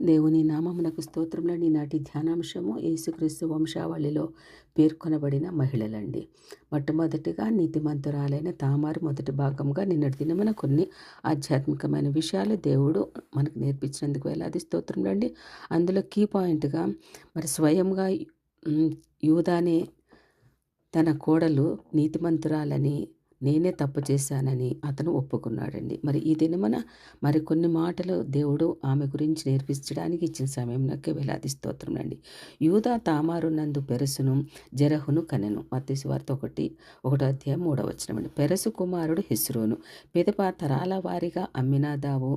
దేవుని నామమునకు స్తోత్రములండి. నాటి ధ్యానాంశము యేసుక్రీస్తు వంశావళిలో పేర్కొనబడిన మహిళలండి. మొట్టమొదటిగా నీతిమంతురాలైన తామారు మొదటి భాగంగా నిన్నటి దినమున కొన్ని ఆధ్యాత్మికమైన విషయాలు దేవుడు మనకు నేర్పించినందుకు వేలాది స్తోత్రములండి. అందులో కీ పాయింట్గా మరి స్వయంగా యూదానే తన కోడలు నీతిమంతురాలని, నేనే తప్పు చేశానని అతను ఒప్పుకున్నాడండి. మరి ఈ దినమున మరికొన్ని మాటలు దేవుడు ఆమె గురించి నేర్పించడానికి ఇచ్చిన సమయంలోకి వేలాది స్తోత్రములండి. యూదా తామారు నందు పెరసును జెరహును కనెను. మత్తయి సువార్త 1:3 పెరసు కుమారుడు హెస్రోను. పిదప తరాల వారిగా అమ్మినాదాబు,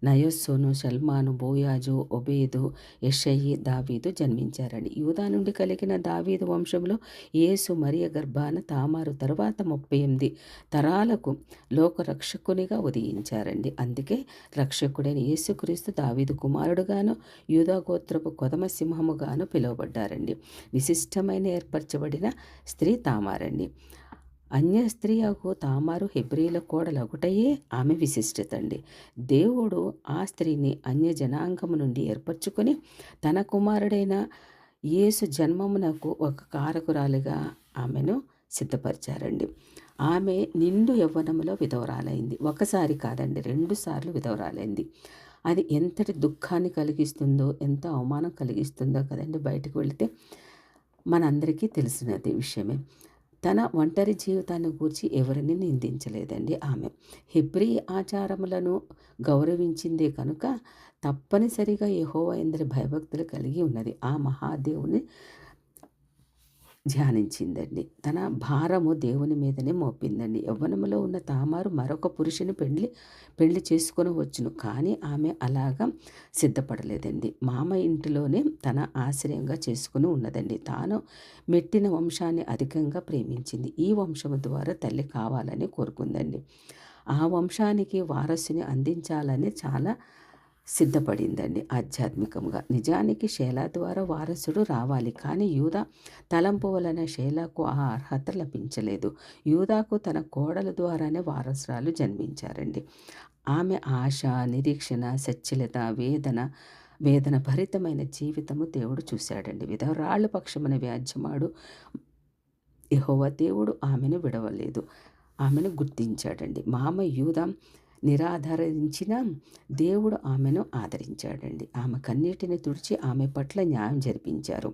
నయస్సోను, షల్మాను, బోయాజు, ఒబేదు, యెషయి, దావీదు జన్మించారండి. యూదా నుండి కలిగిన దావీదు వంశంలో యేసు మరియ గర్భాన తామారు తరువాత 38 తరాలకు లోకరక్షకునిగా ఉదయించారండి. అందుకే రక్షకుడైన యేసుక్రీస్తు దావీదు కుమారుడుగాను, యూదా గోత్రపు కొదమ సింహముగాను పిలువబడ్డారండి. విశిష్టమైన ఏర్పరచబడిన స్త్రీ తామారండి. అన్య స్త్రీ అగు తామారు హెబ్రీల కోడలొకటయే ఆమె విశిష్టత అండి. దేవుడు ఆ స్త్రీని అన్య జనాంగము నుండి ఏర్పరచుకొని తన కుమారుడైన యేసు జన్మమునకు ఒక కారకురాలిగా ఆమెను సిద్ధపరిచారండి. ఆమె నిండు యవ్వనములో విధవరాలైంది. ఒకసారి కాదండి, 2 సార్లు విధవరాలైంది. అది ఎంతటి దుఃఖాన్ని కలిగిస్తుందో, ఎంత అవమానం కలిగిస్తుందో కదండి. బయటకు వెళితే మనందరికీ తెలిసినది విషయమే. తన ఒంటరి జీవితాన్ని గూర్చి ఎవరిని నిందించలేదండి. ఆమె హెబ్రీ ఆచారములను గౌరవించిందే కనుక తప్పనిసరిగా యెహోవా యందు భయభక్తులు కలిగి ఉన్నది. ఆ మహాదేవుని ధ్యానించిందండి. తన భారము దేవుని మీదనే మోపిందండి. యవ్వనములో ఉన్న తామారు మరొక పురుషుని పెళ్లి చేసుకొని వచ్చును, కానీ ఆమె అలాగా సిద్ధపడలేదండి. మామ ఇంటిలోనే తన ఆశ్రయంగా చేసుకుని ఉన్నదండి. తాను మెట్టిన వంశాన్ని అధికంగా ప్రేమించింది. ఈ వంశము ద్వారా తల్లి కావాలని కోరుకుందండి. ఆ వంశానికి వారసుని అందించాలని చాలా సిద్ధపడిందండి ఆధ్యాత్మికంగా. నిజానికి షేలా ద్వారా వారసుడు రావాలి, కానీ యూదా తలంపు వలన షేలాకు ఆ అర్హత లభించలేదు. యూదాకు తన కోడల ద్వారానే వారసురాలు జన్మించారండి. ఆమె ఆశ, నిరీక్షణ, సచ్చలత, వేదన భరితమైన జీవితము దేవుడు చూశాడండి. విధవరాళ్ళ పక్షమున వ్యాజ్యమాడు యెహోవా దేవుడు ఆమెను విడవలేదు, ఆమెను గుర్తించాడండి. మామ యూదా నిరాధారించిన దేవుడు ఆమెను ఆదరించాడండి. ఆమె కన్నీటిని తుడిచి ఆమె పట్ల న్యాయం జరిపించారు.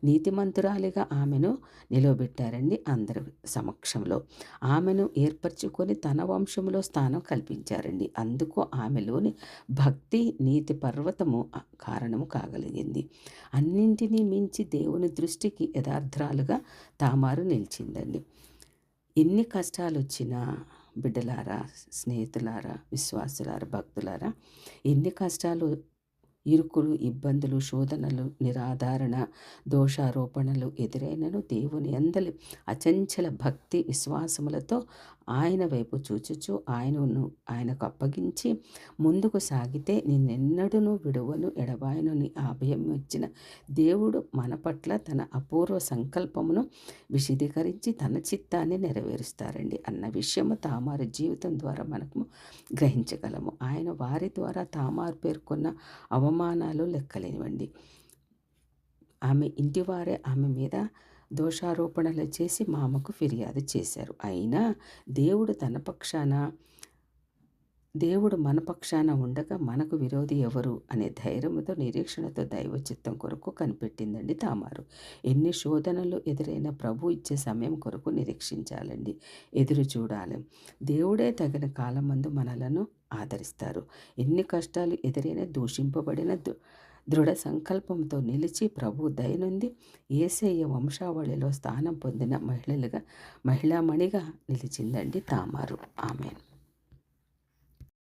నీతిమంతురాలిగా ఆమెను నిలవబెట్టారండి. అందరి సమక్షంలో ఆమెను ఏర్పరచుకొని తన వంశంలో స్థానం కల్పించారండి. అందుకు ఆమెలోని భక్తి నీతి పర్వతము కారణము కాగలిగింది. అన్నింటినీ మించి దేవుని దృష్టికి యథార్థాలుగా తామారు నిలిచిందండి. ఎన్ని కష్టాలు వచ్చినా బిడ్డలారా, స్నేహితులారా, విశ్వాసులారా, భక్తులారా, ఎన్ని కష్టాలు, ఇరుకులు, ఇబ్బందులు, శోధనలు, నిరాధారణ, దోషారోపణలు ఎదురైనను దేవుని యందలి అచంచల భక్తి విశ్వాసములతో ఆయన వైపు చూచుచు ఆయనకు అప్పగించి ముందుకు సాగితే నిన్నెన్నడూను విడువను ఎడబాయను నీ అభయం ఇచ్చిన దేవుడు మన పట్ల తన అపూర్వ సంకల్పమును విశదీకరించి తన చిత్తాన్ని నెరవేరుస్తారండి అన్న విషయము తామారు జీవితం ద్వారా మనకు గ్రహించగలము. ఆయన వారి ద్వారా తామారు పేర్కొన్న అవమానాలు లెక్కలేనివండి. ఆమె ఇంటివారే ఆమె మీద దోషారోపణలు చేసి మామకు ఫిర్యాదు చేశారు. అయినా దేవుడు మన పక్షాన ఉండగా మనకు విరోధి ఎవరు అనే ధైర్యంతో, నిరీక్షణతో దైవ చిత్తం కొరకు కనిపెట్టిందండి తామారు. ఎన్ని శోధనలు ఎదురైన ప్రభు ఇచ్చే సమయం కొరకు నిరీక్షించాలండి, ఎదురు చూడాలి. దేవుడే తగిన కాలమందు మనలను ఆదరిస్తారు. ఎన్ని కష్టాలు ఎదురైన దూషింపబడిన దృఢ సంకల్పంతో నిలిచి ప్రభు దయనుంది యేసయ్య వంశావళిలో స్థానం పొందిన మహిళామణిగా నిలిచిందండి తామారు. ఆమెన్.